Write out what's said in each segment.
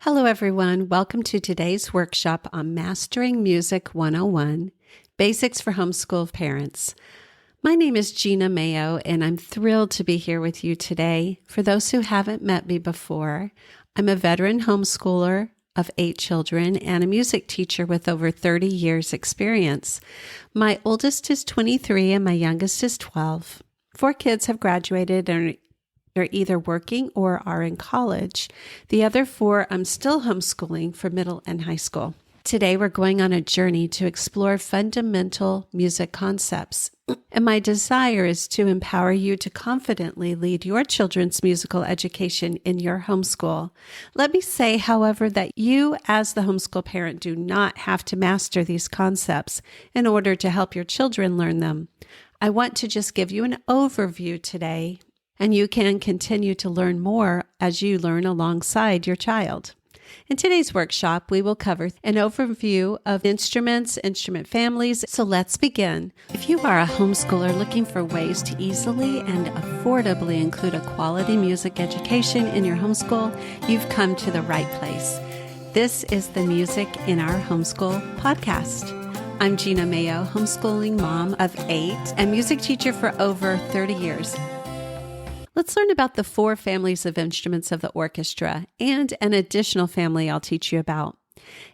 Hello, everyone. Welcome to today's workshop on Mastering Music 101, Basics for Homeschool Parents. My name is Gena Mayo, and I'm thrilled to be here with you today. For those who haven't met me before, I'm a veteran homeschooler of 8 children and a music teacher with over 30 years experience. My oldest is 23 and my youngest is 12. 4 kids have graduated and they're either working or are in college. The other 4 I'm still homeschooling for middle and high school. Today we're going on a journey to explore fundamental music concepts. And my desire is to empower you to confidently lead your children's musical education in your homeschool. Let me say, however, that you as the homeschool parent do not have to master these concepts in order to help your children learn them. I want to just give you an overview today, and you can continue to learn more as you learn alongside your child. In today's workshop, we will cover an overview of instruments, instrument families. So let's begin. If you are a homeschooler looking for ways to easily and affordably include a quality music education in your homeschool, you've come to the right place. This is the Music in Our Homeschool podcast. I'm Gena Mayo, homeschooling mom of 8 and music teacher for over 30 years. Let's learn about the 4 families of instruments of the orchestra and an additional family I'll teach you about.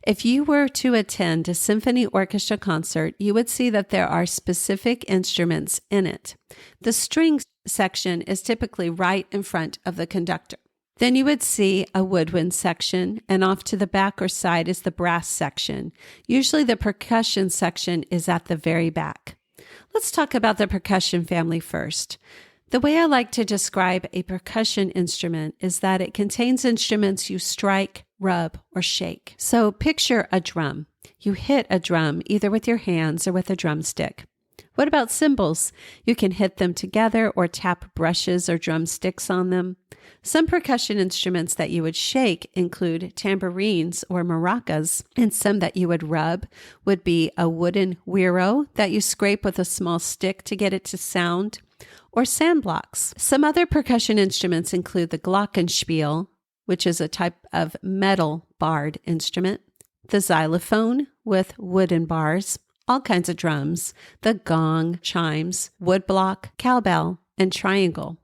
If you were to attend a symphony orchestra concert, you would see that there are specific instruments in it. The string section is typically right in front of the conductor. Then you would see a woodwind section, and off to the back or side is the brass section. Usually the percussion section is at the very back. Let's talk about the percussion family first. The way I like to describe a percussion instrument is that it contains instruments you strike, rub, or shake. So picture a drum. You hit a drum either with your hands or with a drumstick. What about cymbals? You can hit them together or tap brushes or drumsticks on them. Some percussion instruments that you would shake include tambourines or maracas, and some that you would rub would be a wooden güiro that you scrape with a small stick to get it to sound, or sand blocks. Some other percussion instruments include the glockenspiel, which is a type of metal barred instrument, the xylophone with wooden bars, all kinds of drums, the gong, chimes, woodblock, cowbell, and triangle.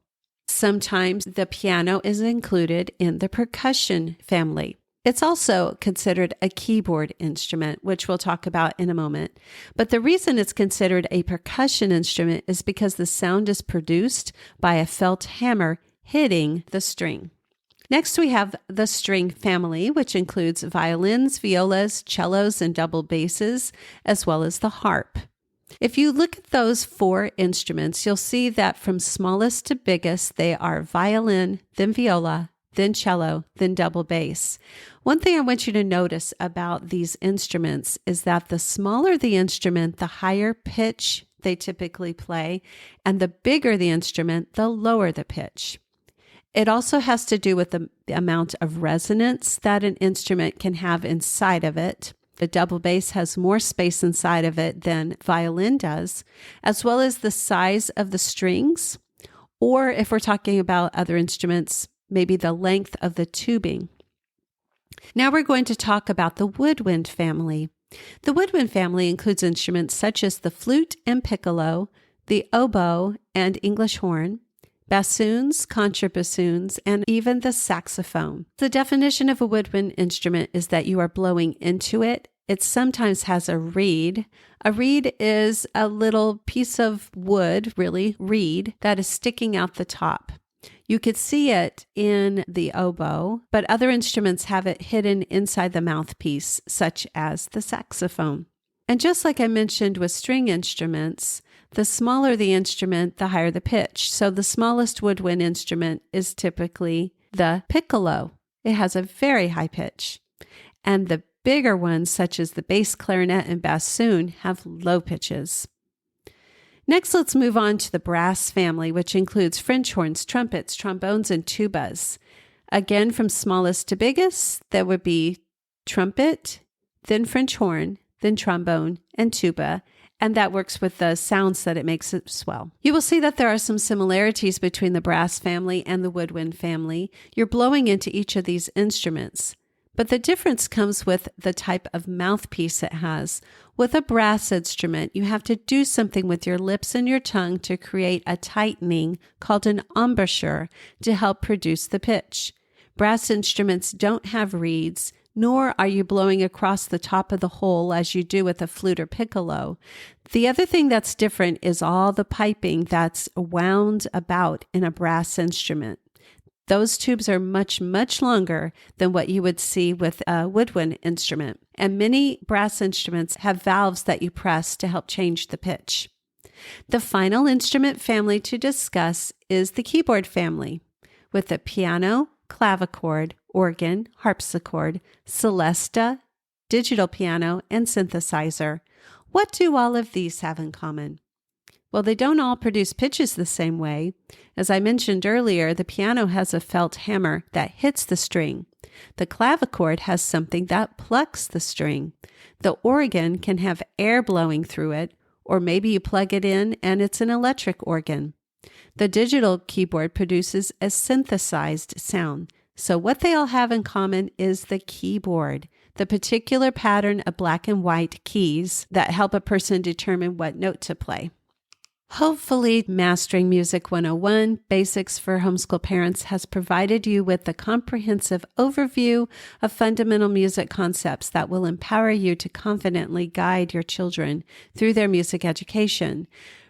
Sometimes the piano is included in the percussion family. It's also considered a keyboard instrument, which we'll talk about in a moment. But the reason it's considered a percussion instrument is because the sound is produced by a felt hammer hitting the string. Next, we have the string family, which includes violins, violas, cellos, and double basses, as well as the harp. If you look at those 4 instruments, you'll see that from smallest to biggest, they are violin, then viola, then cello, then double bass. One thing I want you to notice about these instruments is that the smaller the instrument, the higher pitch they typically play, and the bigger the instrument, the lower the pitch. It also has to do with the amount of resonance that an instrument can have inside of it. The double bass has more space inside of it than violin does, as well as the size of the strings, or if we're talking about other instruments, maybe the length of the tubing. Now we're going to talk about the woodwind family. The woodwind family includes instruments such as the flute and piccolo, the oboe and English horn, bassoons, contrabassoons, and even the saxophone. The definition of a woodwind instrument is that you are blowing into it. It sometimes has a reed. A reed is a little piece of wood, really, reed, that is sticking out the top. You could see it in the oboe, but other instruments have it hidden inside the mouthpiece, such as the saxophone. And just like I mentioned with string instruments, the smaller the instrument, the higher the pitch. So the smallest woodwind instrument is typically the piccolo. It has a very high pitch. And the bigger ones, such as the bass clarinet and bassoon, have low pitches. Next, let's move on to the brass family, which includes French horns, trumpets, trombones, and tubas. Again, from smallest to biggest, there would be trumpet, then French horn, then trombone, and tuba, and that works with the sounds that it makes as well. You will see that there are some similarities between the brass family and the woodwind family. You're blowing into each of these instruments, But the difference comes with the type of mouthpiece it has. With a brass instrument, you have to do something with your lips and your tongue to create a tightening called an embouchure to help produce the pitch. Brass instruments don't have reeds, nor are you blowing across the top of the hole as you do with a flute or piccolo. The other thing that's different is all the piping that's wound about in a brass instrument. Those tubes are much, much longer than what you would see with a woodwind instrument, and many brass instruments have valves that you press to help change the pitch. The final instrument family to discuss is the keyboard family, with the piano, clavichord, organ, harpsichord, celesta, digital piano, and synthesizer. What do all of these have in common? Well, they don't all produce pitches the same way. As I mentioned earlier, the piano has a felt hammer that hits the string. The clavichord has something that plucks the string. The organ can have air blowing through it, or maybe you plug it in and it's an electric organ. The digital keyboard produces a synthesized sound. So what they all have in common is the keyboard, the particular pattern of black and white keys that help a person determine what note to play. Hopefully, Mastering Music 101, Basics for Homeschool Parents has provided you with a comprehensive overview of fundamental music concepts that will empower you to confidently guide your children through their music education.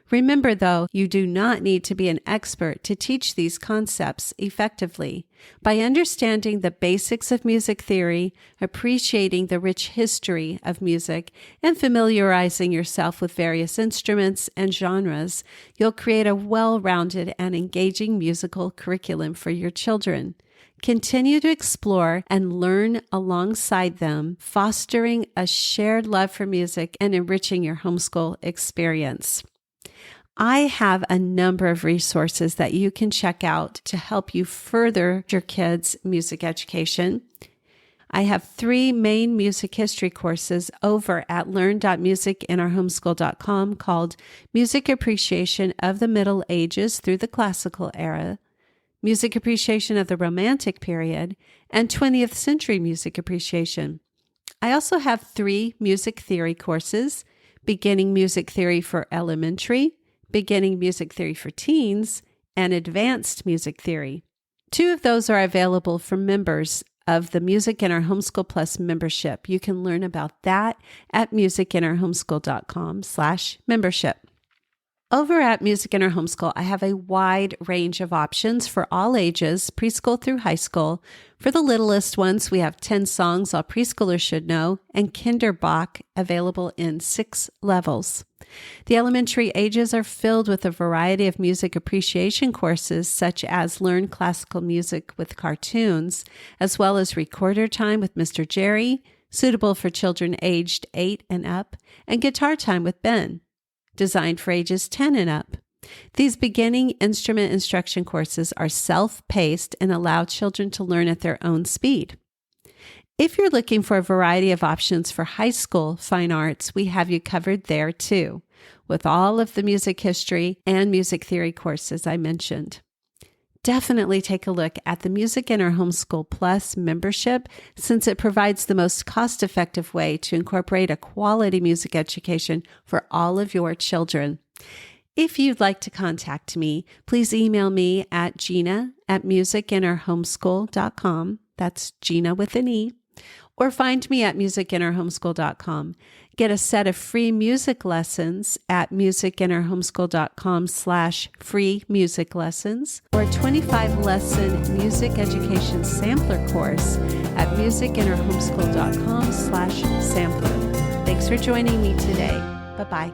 Remember, though, you do not need to be an expert to teach these concepts effectively. By understanding the basics of music theory, appreciating the rich history of music, and familiarizing yourself with various instruments and genres, you'll create a well-rounded and engaging musical curriculum for your children. Continue to explore and learn alongside them, fostering a shared love for music and enriching your homeschool experience. I have a number of resources that you can check out to help you further your kids' music education. I have 3 main music history courses over at learn.musicinourhomeschool.com called Music Appreciation of the Middle Ages through the Classical Era, Music Appreciation of the Romantic Period, and 20th Century Music Appreciation. I also have 3 music theory courses, Beginning Music Theory for Elementary, Beginning Music Theory for Teens, and Advanced Music Theory. 2 of those are available for members of the Music in Our Homeschool Plus membership. You can learn about that at musicinourhomeschool.com/membership. Over at Music in Our Homeschool, I have a wide range of options for all ages, preschool through high school. For the littlest ones, we have 10 songs all preschoolers should know, and Kinderbach available in 6 levels. The elementary ages are filled with a variety of music appreciation courses, such as Learn Classical Music with Cartoons, as well as Recorder Time with Mr. Jerry, suitable for children aged 8 and up, and Guitar Time with Ben, designed for ages 10 and up. These beginning instrument instruction courses are self-paced and allow children to learn at their own speed. If you're looking for a variety of options for high school fine arts, we have you covered there too, with all of the music history and music theory courses I mentioned. Definitely take a look at the Music in Our Homeschool Plus membership, since it provides the most cost-effective way to incorporate a quality music education for all of your children. If you'd like to contact me, please email me at gina@musicinourhomeschool.com. That's Gina with an E. Or find me at musicinourhomeschool.com. Get a set of free music lessons at musicinourhomeschool.com/free music lessons, or a 25-lesson music education sampler course at musicinourhomeschool.com/sampler. Thanks for joining me today. Bye-bye.